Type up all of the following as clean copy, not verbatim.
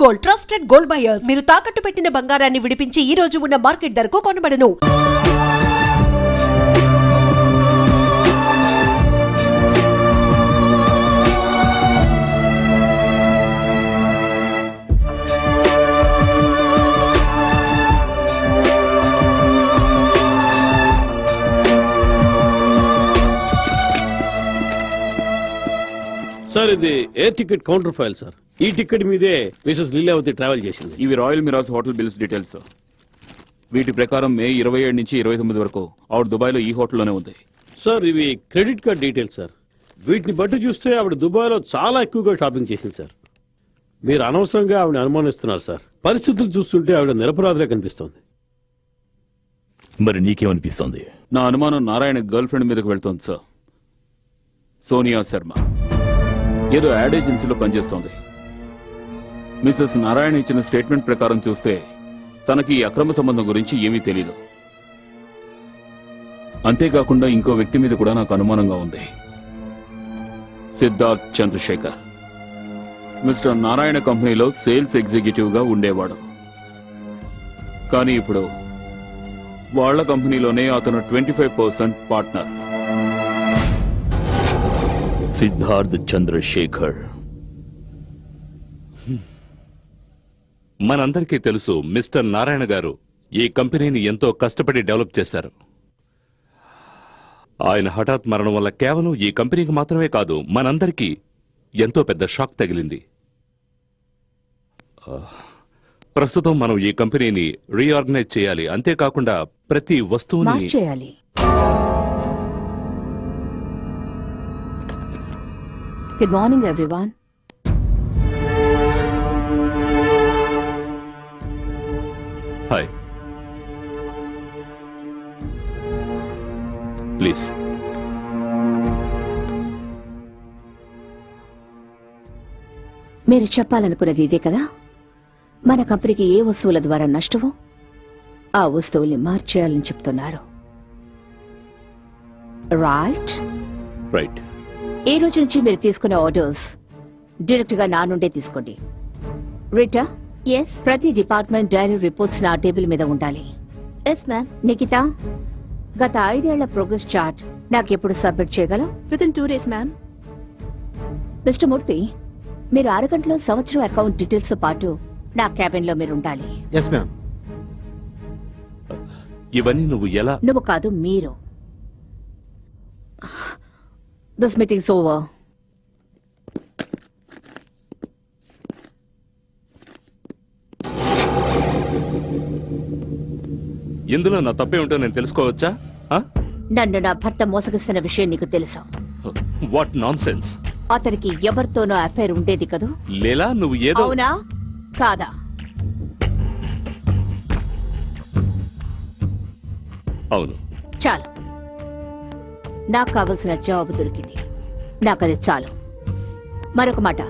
Gold, trusted gold buyers. మీరు తాకట్టు పెట్టిన బంగారాన్ని విడిపించి ఈ రోజు ఉన్న మార్కెట్ ధరకు కొనబడను. సార్ ఇది air ticket counter file sir. ఈ టికెట్ మీదే మిసెస్ లీలావతి ట్రావెల్ చేసింది. ఇవి royal mirage hotel bills details sir. వీటి ప్రకారం మే 27 నుంచి 29 వరకు ఆవిడ దుబాయ్లో ఈ హోటల్లోనే ఉంది. సార్ ఇవి క్రెడిట్ కార్డ్ డీటెయిల్స్ సార్. వీటిని బట్టి చూస్తే ఆవిడ దుబాయ్లో చాలా ఎక్కువగా షాపింగ్ చేసింది సార్. మీరు అనవసరంగా ఆవిడ అనుమానిస్తున్నారు సార్. పరిస్థితులు చూస్తుంటే ఆవిడ నిరపరాధిగా కనిపిస్తోంది. మరి నీకేమనిపిస్తోంది? నా అనుమానం నారాయణ గర్ల్ ఫ్రెండ్ మీదకి వెళ్తోంది సార్. సోనియా శర్మ ఏదో యాడ్ ఏజెన్సీలో పనిచేస్తోంది. మిసెస్ నారాయణ ఇచ్చిన స్టేట్మెంట్ ప్రకారం చూస్తే తనకి ఈ అక్రమ సంబంధం గురించి ఏమీ తెలీదు. అంతేకాకుండా ఇంకో వ్యక్తి మీద కూడా నాకు అనుమానంగా ఉంది. సిద్ధార్థ్ చంద్రశేఖర్ మిస్టర్ నారాయణ కంపెనీలో సేల్స్ ఎగ్జిక్యూటివ్ గా ఉండేవాడు. కానీ ఇప్పుడు వాళ్ల కంపెనీలోనే అతను 25% పార్ట్నర్. సిద్ధార్థ్ చంద్రశేఖర్. మనందరికీ తెలుసు మిస్టర్ నారాయణ గారు ఈ కంపెనీని ఎంతో కష్టపడి డెవలప్ చేశారు. ఆయన హఠాత్ మరణం వల్ల కేవలం ఈ కంపెనీకి మాత్రమే కాదు మనందరికీ ఎంతో పెద్ద షాక్ తగిలింది. ప్రస్తుతం మనం ఈ కంపెనీని రీఆర్గనైజ్ చేయాలి. అంతేకాకుండా ప్రతి వస్తువుని చేయాలి. Good morning, everyone. Hi, please. మీరు చెప్పాలనుకున్నది ఇదే కదా? మన కంపెనీకి ఏ వస్తువుల ద్వారా నష్టమో ఆ వస్తువుల్ని మార్చేయాలని చెప్తున్నారు. రైట్? రైట్. ఈ రోజు నుంచి మీరు తీసుకునే ఆర్డర్స్ డైరెక్ట్ గా నా నుండే తీసుకోండి. రీటా, ప్రతి డిపార్ట్మెంట్ డైరీ రిపోర్ట్స్ నా టేబుల్ మీద ఉండాలి. నిఖిత, గత 5 ఏళ్ల ప్రోగ్రెస్ చార్ట్ నాకెప్పుడు సబ్మిట్ చేయగలవు? Within 2 days, ma'am. మిస్టర్ మూర్తి, మీరు 6 గంటల సంవత్సరం అకౌంట్ డీటెయిల్స్ తో పాటు నా క్యాబిన్ లో మీరు ఉండాలి. ఇవన్నీ నువ్వు ఎలా? నువ్వు కాదు, మీరు. This meetings over. ఇందులో నా తప్పే ఉంటో నేను తెలుసుకోవచ్చా? నన్ను నా భర్త మోసగిస్తున్న విషయం నీకు తెలుసా? What non sense. అతనికి ఎవరితోనో అఫైర్ ఉండేది కదూ? లేలా, నువ్వు ఏదో. అవునా కాదా? అవును. చాలు, నాకు కావలసిన జవాబు దొరికింది. నాకది చాలు. మరొక మాట,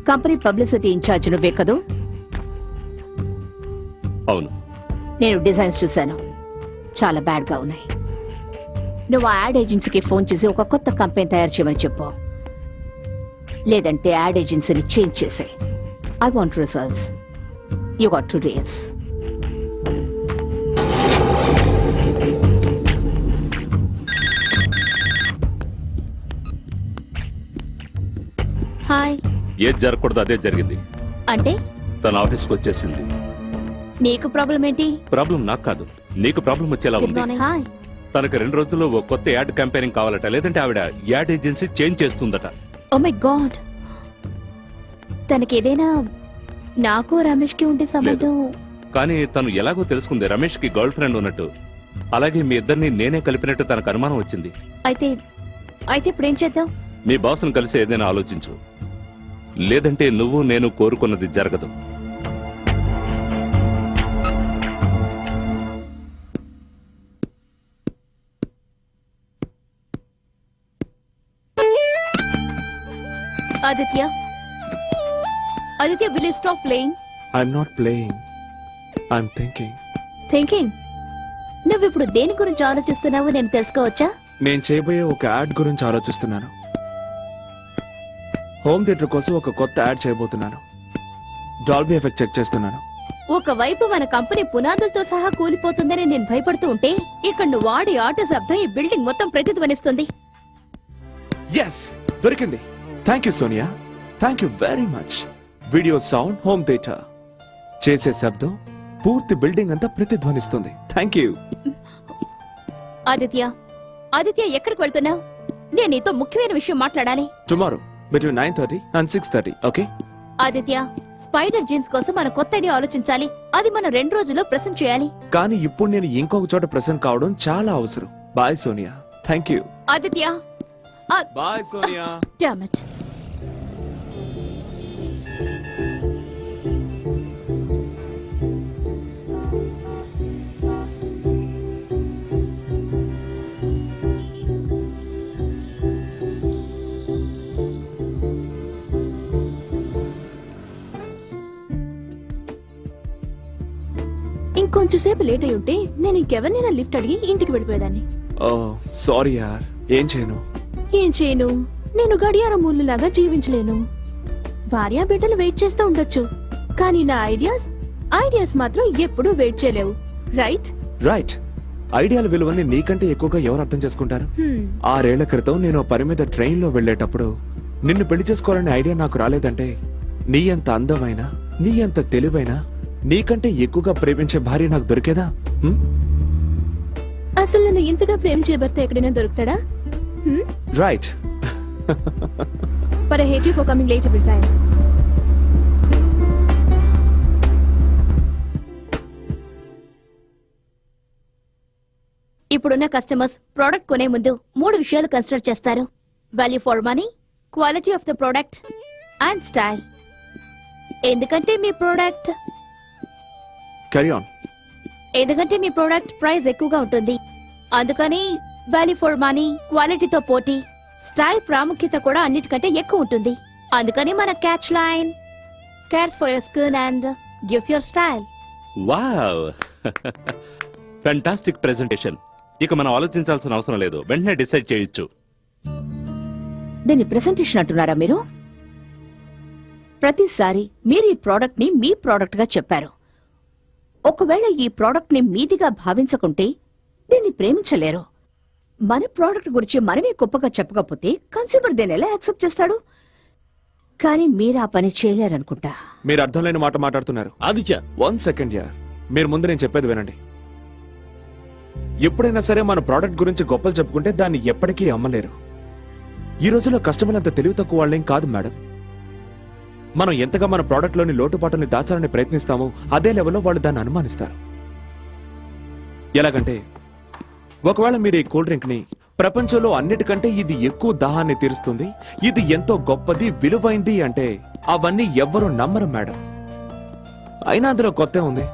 కంపెనీ పబ్లిసిటీ ఇన్ఛార్జ్ నువ్వే కదూ? అవును. నేను డిజైన్స్ చూశాను, చాలా బ్యాడ్ గా ఉన్నాయి. నువ్వు ఆ యాడ్ ఏజెన్సీకి ఫోన్ చేసి ఒక కొత్త కంపెనీ తయారు చేయమని చెప్పు. లేదంటే యాడ్ ఏజెన్సీని చేంజ్ చేసే. I want results. You got 2 days. Hi. ఏది జరగకూడదు అదే జరిగింది. అంటే తన ఆఫీస్కి వచ్చేసింది. నీకు ప్రాబ్లం ఏంటి? ప్రాబ్లం నాకు కాదు, నీకు ప్రాబ్లం వచ్చేలా ఉంది. హాయ్. తనకు 2 రోజుల్లో ఒక కొత్త యాడ్ క్యాంపెయినింగ్ కావాలట. లేదంటే ఆవిడ యాడ్ ఏజెన్సీ చేంజ్ చేస్తుందట. Oh my God. తనకి ఏదైనా నాకు రమేష్ కి ఉంటే సంబంధం. కానీ తను ఎలాగో తెలుసుకుంది రమేష్ కి గర్ల్ ఫ్రెండ్ ఉన్నట్టు. అలాగే మీ ఇద్దరిని నేనే కలిపినట్టు తనకు అనుమానం వచ్చింది. అయితే ఇప్పుడు ఏం చేద్దాం? మీ బాస్ను కలిసి ఏదైనా ఆలోచించు. లేదంటే నువ్వు నేను కోరుకున్నది జరగదు. Aditya, will you stop playing? I'm not playing. I'm thinking. Thinking? నువ్వు ఇప్పుడు దేని గురించి ఆలోచిస్తున్నావో నేను తెలుసుకోవచ్చా? నేను చేయబోయే ఒక యాడ్ గురించి ఆలోచిస్తున్నాను. హోమ్ థియేటర్ కోసం ఒక కొత్త యాడ్ చేయబోతున్నాను. డాల్బీ ఎఫెక్ట్ చెక్ చేస్తున్నాను. ఒకవైపు మన కంపెనీ పునాదులతో సహా కూలిపోతుందని నేను భయపడుతూ ఉంటే ఇక్కడ నువ్వు వాడి ఆటో శబ్దం ఈ బిల్డింగ్ మొత్తం ప్రతిధ్వనిస్తుంది. ఎస్, దొరికింది. Thank you Sonia, thank you very much. Video, sound, home theatre చేసే శబ్దం పూర్తి బిల్డింగ్ అంతా ప్రతిధ్వనిస్తుంది. Thank you. ఆదిత్య, ఆదిత్య ఎక్కడికి వెళ్తున్నావు? నేను నీతో ముఖ్యమైన విషయం మాట్లాడాలి. Tomorrow between 9:30 and 6:30. Okay Aditya, spider jeans కోసం మనం కొత్త ఐడియా ఆలోచించాలి. అది మనం 2 రోజుల్లో ప్రెసెంట్ చేయాలి. కానీ ఇప్పుడు నేను ఇంకొక చోట ప్రెసెంట్ కావడం చాలా అవసరం. Bye Sonia. Thank you. Aditya, bye Sonia. damn it. ఇంకొంచెం సేపు లేట్ అయి ఉంటే నేను ఇంకెవరినైనా లిఫ్ట్ అడిగి ఇంటికి వెళ్ళిపోయేదాన్ని. ఓ సారీ యార్, ఏం చేయను. ఏం చేయను, నేను గడియారం ముళ్ళులాగా జీవించలేను. భార్య బిడ్డలు వెయిట్ చేస్తూ ఉండొచ్చు, కానీ నా ఐడియాస్ మాత్రం ఎప్పుడూ వెయిట్ చేయలేవు. Right right. ఐడియాల విలువని నీకంటే ఎక్కువగా ఎవరు అర్థం చేసుకుంటారు? 6 ఏళ్ల క్రితం నేను పని మీద ట్రైన్ లో వెళ్లేటప్పుడు నిన్ను పెళ్లి చేసుకోవాలనే ఐడియా నాకు రాలేదంటే, నీ అంత అందమైన, నీ అంత తెలివైన, నీకంటే ఎక్కువగా ప్రేమించే భార్య నాకు దొరికేదా? అసలు నన్ను ఇంతగా ప్రేమించే భర్త ఎక్కడైనా దొరుకుతాడా? Right. But I hate you for coming late every time. ఇప్పుడున్న కస్టమర్స్ ప్రోడక్ట్ కొనే ముందు 3 విషయాలు కన్సిడర్ చేస్తారు. Value for money, quality of the product and style. ఎందుకంటే మీ ప్రోడక్ట్ ప్రైస్ ఎక్కువగా ఉంటుంది. అందుకని వాల్యూ ఫర్ మనీ, క్వాలిటీతో పోటీ, స్టైల్ ప్రాముఖ్యత కూడా అన్నిటికంటే ఎక్కువ ఉంటుంది. అందుకని మన catch line cares for your skin and gives your style. Wow, fantastic presentation. ఇక మనం ఆలోచించాల్సిన అవసరం లేదు, వెంటనే డిసైడ్ చేయొచ్చు. దీన్ని ప్రెసెంటేషన్ అంటున్నారా మీరు? ప్రతిసారి మీరు ఈ ప్రోడక్ట్ ని మీ ప్రోడక్ట్ గా చెప్పారు. ఒకవేళ ఈ ప్రోడక్ట్ ని మీదిగా భావించకుంటే దీన్ని ప్రేమించలేరు. మన ప్రోడక్ట్ గురించి మనమే గొప్పగా చెప్పకపోతే కన్స్యూమర్ దీన్ని ఎలా యాక్సెప్ట్ చేస్తాడు? కానీ మీరు ఆ పని చేయలేరనుకుంటా. మీరు అర్థం లేని మాట మాట్లాడుతున్నారు. ఆదిత్య, 1 సెకండ్ యార్, మీరు ముందు నేను చెప్పేది వినండి. ఎప్పుడైనా సరే మన ప్రోడక్ట్ గురించి గొప్పలు చెప్పుకుంటే దాన్ని ఎప్పటికీ అమ్మలేరు. ఈ రోజుల్లో కస్టమర్లు అంత తెలివి తక్కువ వాళ్ళేం కాదు మేడం. మనం ఎంతగా మన ప్రోడక్ట్ లోని లోటుపాటుని దాచాలని ప్రయత్నిస్తామో అదే లెవెల్లో వాళ్ళు దాన్ని అనుమానిస్తారు. ఎలాగంటే, ఒకవేళ మీరు ఈ కూల్ డ్రింక్ ని ప్రపంచంలో అన్నిటికంటే ఇది ఎక్కువ దాహాన్ని తీరుస్తుంది, ఇది ఎంతో గొప్పది, విలువైంది అంటే అవన్నీ ఎవ్వరూ నమ్మరు మేడం. అయినా అందులో కొత్త ఉంది.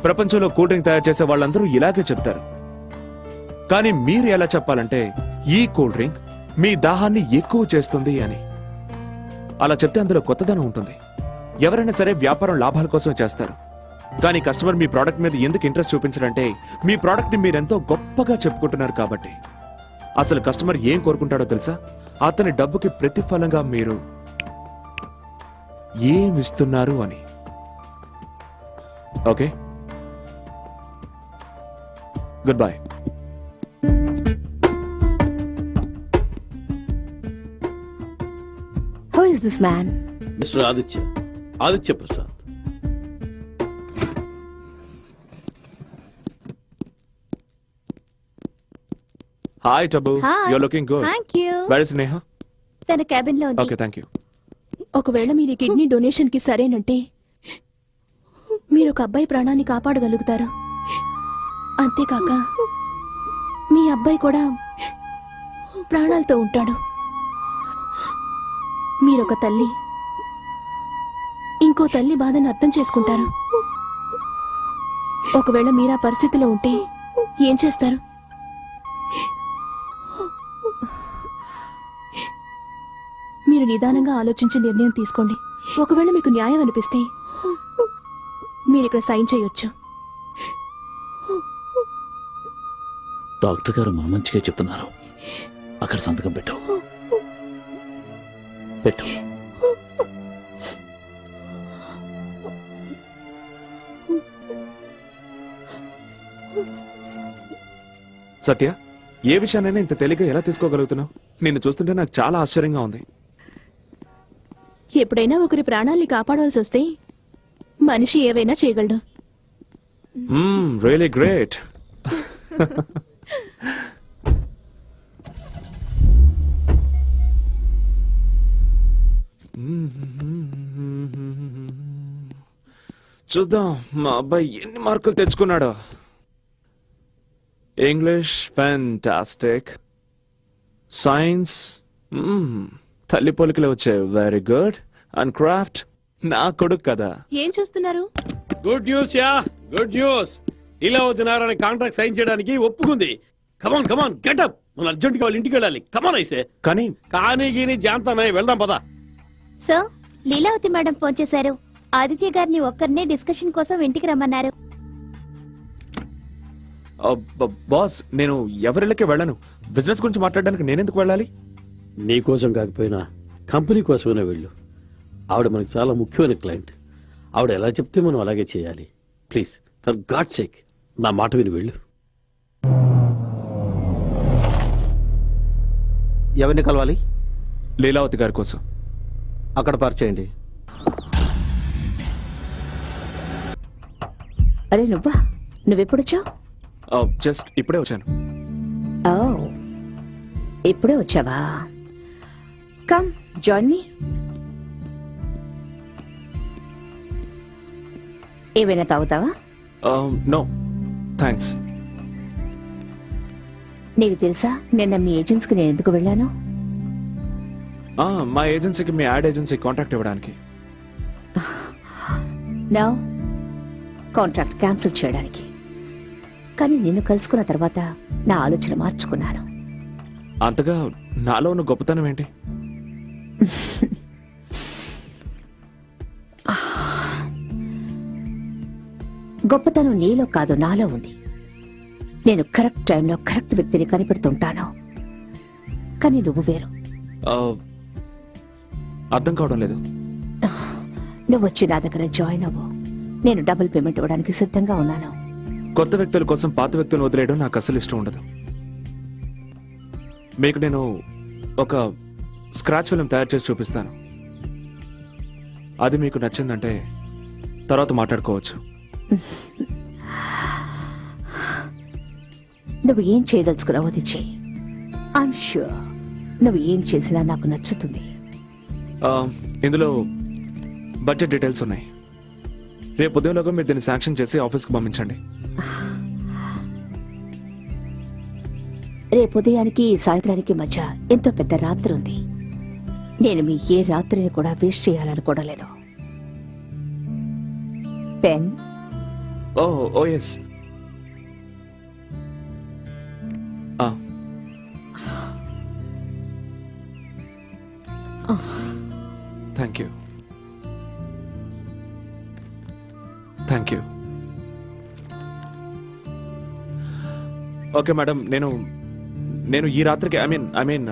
ప్రపంచంలో కూల్ డ్రింక్ తయారు చేసే వాళ్ళందరూ ఇలాగే చెప్తారు. కానీ మీరు ఎలా చెప్పాలంటే ఈ కూల్ డ్రింక్ మీ దాహాన్ని ఎక్కువ చేస్తుంది అని. అలా చెప్తే అందులో కొత్తదనం ఉంటుంది. ఎవరైనా సరే వ్యాపారం లాభాల కోసమే చేస్తారు. కానీ కస్టమర్ మీ ప్రోడక్ట్ మీద ఎందుకు ఇంట్రెస్ట్ చూపించారంటే మీ ప్రోడక్ట్ ని మీరెంతో గొప్పగా చెప్పుకుంటున్నారు కాబట్టి. అసలు కస్టమర్ ఏం కోరుకుంటాడో తెలుసా? అతని డబ్బుకి ప్రతిఫలంగా మీరు ఏమిస్తున్నారు అని. Okay, good bye. Who is this man? Mister Aditya Prasad. Hi Tabu, Hi. You are looking good. Thank you. Where is Neha? తన క్యాబిన్ లో ఉంది. Okay, thank you. ఒకవేళ మీరు ఈ కిడ్నీ డొనేషన్ కి సరేనంటే మీరు ఒక అబ్బాయి ప్రాణాన్ని కాపాడగలుగుతారు. అంతేకాక మీ అబ్బాయి కూడా ప్రాణాలతో ఉంటాడు. మీరొక తల్లి ఇంకో తల్లి బాధను అర్థం చేసుకుంటారు. ఒకవేళ మీరు ఆ పరిస్థితిలో ఉంటే ఏం చేస్తారు? మీరు నిదానంగా ఆలోచించి నిర్ణయం తీసుకోండి. ఒకవేళ మీకు న్యాయం అనిపిస్తే మీరు ఇక్కడ సైన్ చేయొచ్చు. డాక్టర్ గారు మా మంచిగా చెప్తున్నారు. అక్కడ సంతకం పెట్టు. సత్య, ఏ విషయాన్నైనా ఇంత తేలిగ్గా ఎలా తీసుకోగలుగుతున్నావు? నిన్ను చూస్తుంటే నాకు చాలా ఆశ్చర్యంగా ఉంది. ఎప్పుడైనా ఒకరి ప్రాణాల్ని కాపాడాల్సి వస్తే మనిషి ఏవైనా చేయగలడు. Really great. చూద్దాం మా అబ్బాయి ఎన్ని మార్కులు తెచ్చుకున్నాడో. ఇంగ్లీష్ ఫ్యాంటాస్టిక్, సైన్స్ తల్లి పోలికలు వచ్చాయి, వెరీ గుడ్. అండ్ క్రాఫ్ట్ నా కొడుకు కదా. ఏం చూస్తున్నారు? Good news yeah, good news. Leelavathi Narayana contract sign చేయడానికి ఒప్పుకుంది. కమాన్ కమాన్ గెటప్, మన అర్జెంట్ గా వాళ్ళ ఇంటికి వెళ్ళాలి. కమాన్ అయితే. కానీ గీని జాంతానే వెళ్దాం పదా. సార్, లీలావతి మేడం ఫోన్ చేశారు. ఆదిత్య గారిని ఒక్కరినే డిస్కషన్ కోసం ఇంటికి రమ్మన్నారు. బాస్, నేను ఎవరిళ్ళకి వెళ్ళను. బిజినెస్ గురించి మాట్లాడడానికి నేనెందుకు వెళ్ళాలి? నీ కోసం కాకపోయినా కంపెనీ కోసమైనా వెళ్ళు. ఆవిడ మనకు చాలా ముఖ్యమైన క్లయింట్. ఆవిడ ఎలా చెప్తే మనం అలాగే చేయాలి. ప్లీజ్ ఫర్ గాడ్ సేక్ నా మాట విని వెళ్ళు. ఎవరిని కలవాలి? లీలావతి గారి కోసం. అక్కడ పార్క్ చేయండి. అరే నువ్వా? నువ్వెప్పుడొచ్చావు? జస్ట్ ఇప్పుడే వచ్చాను. ఇప్పుడే వచ్చావా? Come join me. ఏమైనా తాగుతావా? No thanks. నీకు తెలుసా నిన్న మీ ఏజెన్సీకి నేను ఎందుకు వెళ్ళాను? మా ఏజెన్సీకి మీ యాడ్ ఏజెన్సీ కాంటాక్ట్ ఇవ్వడానికి. నో, కాంట్రాక్ట్ క్యాన్సిల్ చేయడానికి. కానీ నిన్ను కలుసుకున్న తర్వాత నా ఆలోచన మార్చుకున్నాను. అంతగా నాలో ఉన్న గొప్పతనం ఏంటి? గొప్పతనం నీలో కాదు, నాలో ఉంది. నేను కరెక్ట్ టైంలో కరెక్ట్ వ్యక్తిని కనిపెడుతుంటాను. కానీ నువ్వు వేరు. అర్థం కావడం లేదు. నువ్వు వచ్చి నా దగ్గర జాయిన్ అవ్వు. నేను డబుల్ పేమెంట్ ఇవ్వడానికి సిద్ధంగా ఉన్నాను. కొత్త వ్యక్తుల కోసం పాత వ్యక్తులను వదిలేయడం నాకు అసలు ఇష్టం ఉండదు. మీకు నేను ఒక స్క్రాచ్ ఫిల్మ్ తయారు చేసి చూపిస్తాను. అది మీకు నచ్చిందంటే తర్వాత మాట్లాడుకోవచ్చు. నువ్వు ఏం చేయదలుచుకున్నావు అది చెయ్యి. ఐఎమ్ ష్యూర్ నువ్వు ఏం చేసినా నాకు నచ్చుతుంది. ఇందులో బడ్జెట్ డీటెయిల్స్ ఉన్నాయి. రేపు ఉదయంలోగా మీరు దీన్ని శాంక్షన్ చేసి ఆఫీస్కి పంపించండి. రేపు ఉదయానికి సాయంత్రానికి మధ్య ఎంతో పెద్ద రాత్రి ఉంది. నేను మీ ఏ రాత్రిని కూడా వేస్ట్ చేయాలనుకోవడం లేదు. Pen? Oh yes. Thank you. Thank you. Okay madam, నేను ఈ రాత్రికి ఐ మీన్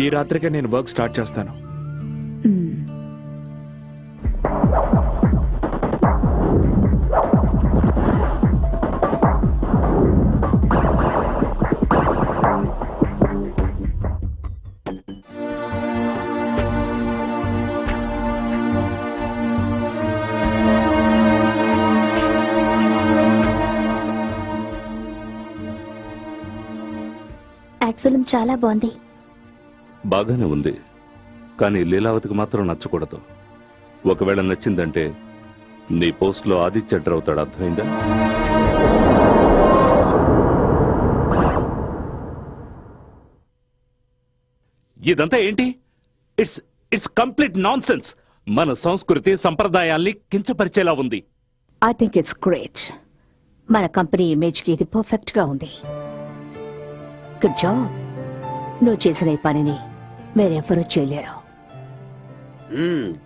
ఈ రాత్రికే నేను వర్క్ స్టార్ట్ చేస్తాను. యాడ్ ఫిల్మ్ చాలా బాగుంది. బాగానే ఉంది, కానీ లీలావతికి మాత్రం నచ్చకూడదు. ఒకవేళ నచ్చిందంటే నీ పోస్ట్లో ఆదిత్య ఎంటర్ అవుతాడు. అర్థమైందా? ఇదంతా ఏంటి? It's complete nonsense. మన సంస్కృతి సంప్రదాయాల్ని కించపరిచేలా ఉంది. I think it's great. మన కంపెనీ ఇమేజ్ కి ఇది పర్ఫెక్ట్ గా ఉంది. Good job. నువ్వు చేసిన ఈ పనిని వేరెవ్వరూ చేయలేరు.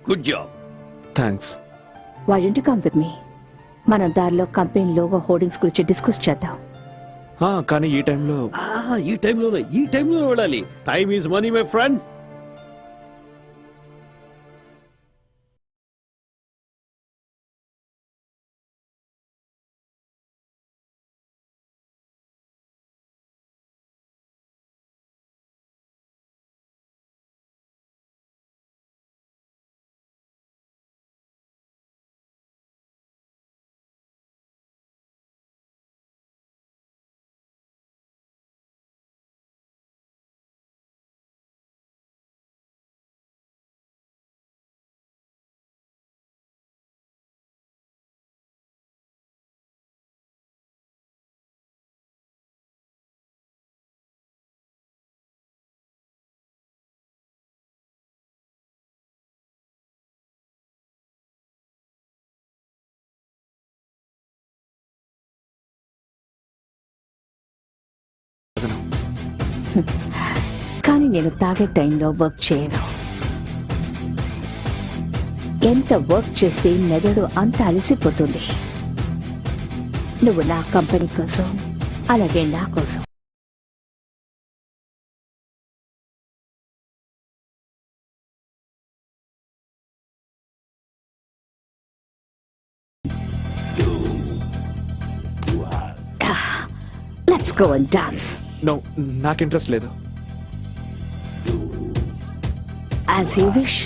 Good job. Thanks. Why don't you come with me? మనం దారిలో కంపెనీ లోగో హోర్డింగ్స్ గురించి డిస్కస్ చేద్దాం. కానీ ఈ టైంలో ఈ టైంలో వెళ్ళాలి. Time is money my friend. కానీ నేను తాగే టైంలో వర్క్ చేయను. ఎంత వర్క్ చేస్తే మెదడు అంత అలసిపోతుంది. నువ్వు నా కంపెనీ కోసం, అలాగే నా కోసం. Let's go and dance. No, నాకు ఇంట్రెస్ట్ లేదు. As you wish.